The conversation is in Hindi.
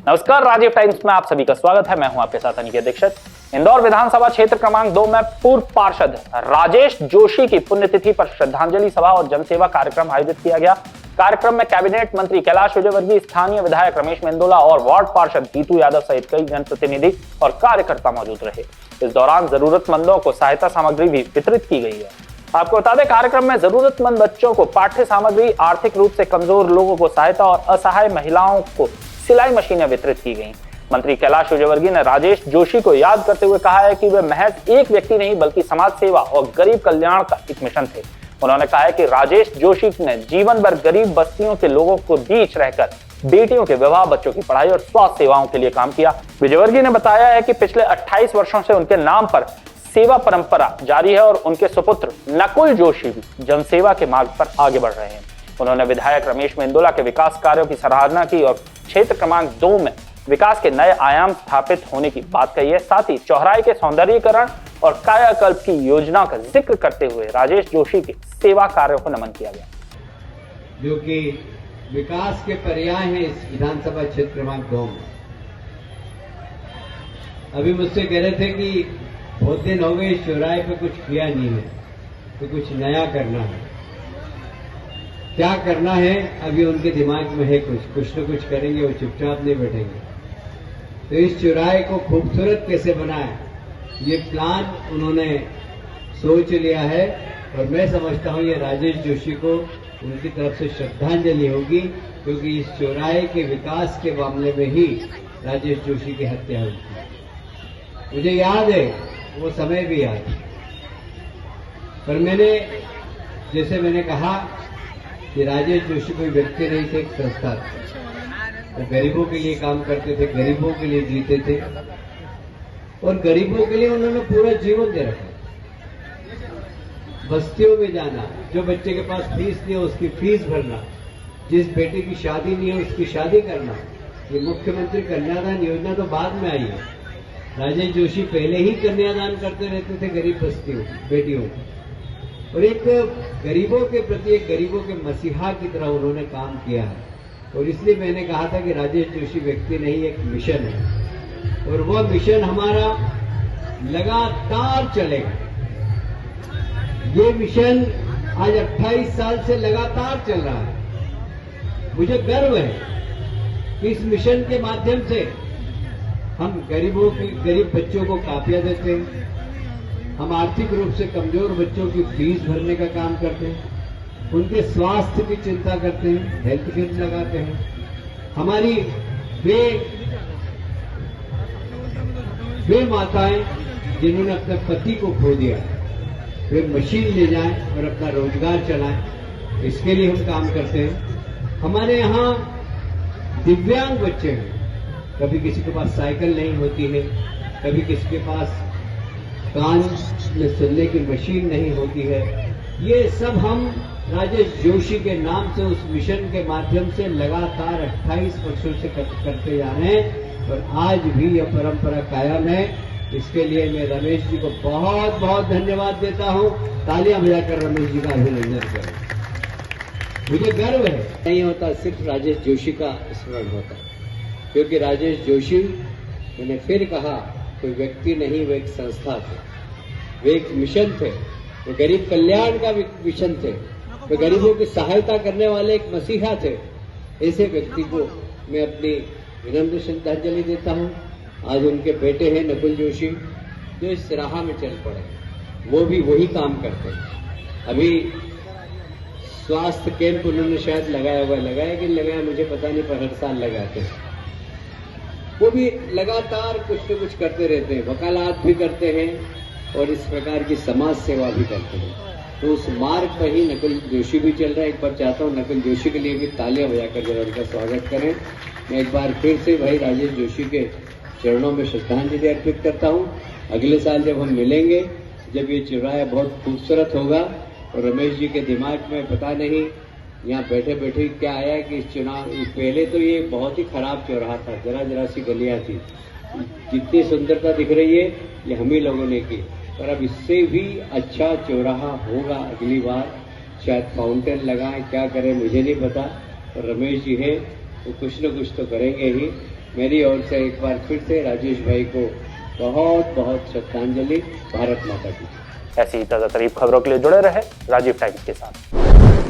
नमस्कार, राजीव टाइम्स में आप सभी का स्वागत है। मैं हूं आपके साथ अनिकेत दीक्षित। इंदौर विधानसभा क्षेत्र क्रमांक 2 में पूर्व पार्षद राजेश जोशी की पुण्यतिथि पर श्रद्धांजलि सभा और जनसेवा कार्यक्रम आयोजित किया गया। कार्यक्रम में कैबिनेट मंत्री कैलाश विजयवर्गीय, स्थानीय विधायक रमेश मेंदोला और वार्ड पार्षद जीतू यादव सहित कई जनप्रतिनिधि और कार्यकर्ता मौजूद रहे। इस दौरान जरूरतमंदों को सहायता सामग्री भी वितरित की गई है। आपको बता दें, कार्यक्रम में जरूरतमंद बच्चों को पाठ्य सामग्री, आर्थिक रूप से कमजोर लोगों को सहायता और असहाय महिलाओं को सिलाई मशीनें वितरित की गईं। मंत्री कैलाश विजयवर्गीय ने राजेश जोशी को याद करते हुए कहा है कि वे महज एक व्यक्ति नहीं बल्कि समाज सेवा और गरीब कल्याण का एक मिशन थे। उन्होंने कहा है कि राजेश जोशी ने जीवन भर गरीब बस्तियों के लोगों को बीच रहकर बेटियों के विवाह, बच्चों की पढ़ाई और स्वास्थ्य सेवाओं के लिए काम किया। विजयवर्गीय ने बताया है कि पिछले 28 वर्षों से उनके नाम पर सेवा परंपरा जारी है और उनके सुपुत्र नकुल जोशी भी जनसेवा के मार्ग पर आगे बढ़ रहे हैं। उन्होंने विधायक रमेश मेंदोला के विकास कार्यों की सराहना की और क्षेत्र क्रमांक 2 में विकास के नए आयाम स्थापित होने की बात कही है। साथ ही चौराहे के सौंदर्यीकरण और कायाकल्प की योजना का जिक्र करते हुए राजेश जोशी के सेवा कार्यों को नमन किया गया, जो कि विकास के पर्याय हैं इस विधानसभा क्षेत्र क्रमांक 2 में। अभी मुझसे कह रहे थे कि बहुत दिन हो गए इस चौराहे पे कुछ किया नहीं है, तो कुछ नया करना है। क्या करना है अभी उनके दिमाग में है, कुछ न कुछ करेंगे, वो चुपचाप नहीं बैठेंगे। तो इस चौराहे को खूबसूरत कैसे बनाए, ये प्लान उन्होंने सोच लिया है और मैं समझता हूं ये राजेश जोशी को उनकी तरफ से श्रद्धांजलि होगी, क्योंकि इस चौराहे के विकास के मामले में ही राजेश जोशी की हत्या हुई थी। मुझे याद है, वो समय भी याद है। पर जैसे मैंने कहा कि राजेश जोशी कोई व्यक्ति नहीं थे, एक संस्था थी। वो गरीबों के लिए काम करते थे, गरीबों के लिए जीते थे और गरीबों के लिए उन्होंने पूरा जीवन दे रखा। बस्तियों में जाना, जो बच्चे के पास फीस नहीं है उसकी फीस भरना, जिस बेटे की शादी नहीं है उसकी शादी करना। ये मुख्यमंत्री कन्यादान योजना तो बाद में आई है। राजेश जोशी पहले ही कन्यादान करते रहते थे गरीब बस्तियों बेटियों को, और एक गरीबों के प्रति, एक गरीबों के मसीहा की तरह उन्होंने काम किया है। और इसलिए मैंने कहा था कि राजेश जोशी व्यक्ति नहीं, एक मिशन है और वह मिशन हमारा लगातार चलेगा। ये मिशन आज 28 साल से लगातार चल रहा है। मुझे गर्व है कि इस मिशन के माध्यम से हम गरीब बच्चों को कापियां देते हैं, हम आर्थिक रूप से कमजोर बच्चों की फीस भरने का काम करते हैं, उनके स्वास्थ्य की चिंता करते हैं, हेल्थ कैंप लगाते हैं। हमारी वे माताएं जिन्होंने अपने पति को खो दिया, वे मशीन ले जाएं और अपना रोजगार चलाएं, इसके लिए हम काम करते हैं। हमारे यहाँ दिव्यांग बच्चे हैं, कभी किसी के पास साइकिल नहीं होती है, कभी किसी के पास कान में सुनने की मशीन नहीं होती है। ये सब हम राजेश जोशी के नाम से उस मिशन के माध्यम से लगातार 28 वर्षों से करते जा रहे हैं और आज भी यह परंपरा कायम है। इसके लिए मैं रमेश जी को बहुत बहुत धन्यवाद देता हूं। तालियां बजाकर रमेश जी का अभिनंदन करें। मुझे गर्व है, नहीं होता सिर्फ राजेश जोशी का स्मरण होता, क्योंकि राजेश जोशी, मैंने फिर कहा, कोई व्यक्ति नहीं, वे एक संस्था थे, वे एक मिशन थे, वे गरीब कल्याण का मिशन थे, वे गरीबों की सहायता करने वाले एक मसीहा थे। ऐसे व्यक्ति को मैं अपनी विनम्र श्रद्धांजलि देता हूं। आज उनके बेटे हैं नकुल जोशी, जो इस राह में चल पड़े, वो भी वही काम करते हैं। अभी स्वास्थ्य कैंप उन्होंने शायद लगाया कि लगाया मुझे पता नहीं, पर हर साल लगाते हैं। वो भी लगातार कुछ न कुछ करते रहते हैं, वकालत भी करते हैं और इस प्रकार की समाज सेवा भी करते हैं। तो उस मार्ग पर ही नकुल जोशी भी चल रहा है। एक बार चाहता हूँ नकुल जोशी के लिए भी तालियां बजाकर जरा उनका स्वागत करें। मैं एक बार फिर से भाई राजेश जोशी के चरणों में श्रद्धांजलि अर्पित करता हूँ। अगले साल जब हम मिलेंगे, जब ये चौराहा बहुत खूबसूरत होगा और रमेश जी के दिमाग में पता नहीं यहाँ बैठे बैठे क्या आया कि इस चुनाव, पहले तो ये बहुत ही खराब चौराहा था, जरा सी गलियां थी, जितनी सुंदरता दिख रही है ये हम ही लोगों ने की, पर अब इससे भी अच्छा चौराहा होगा अगली बार। शायद फाउंटेन लगाएं, क्या करें मुझे नहीं पता, पर रमेश जी है वो कुछ न कुछ तो करेंगे ही। मेरी ओर से एक बार फिर से राजेश भाई को बहुत बहुत श्रद्धांजलि। भारत माता की। ऐसी ताजा तरीब खबरों के लिए जुड़े रहे राजीव टाइम्स के साथ।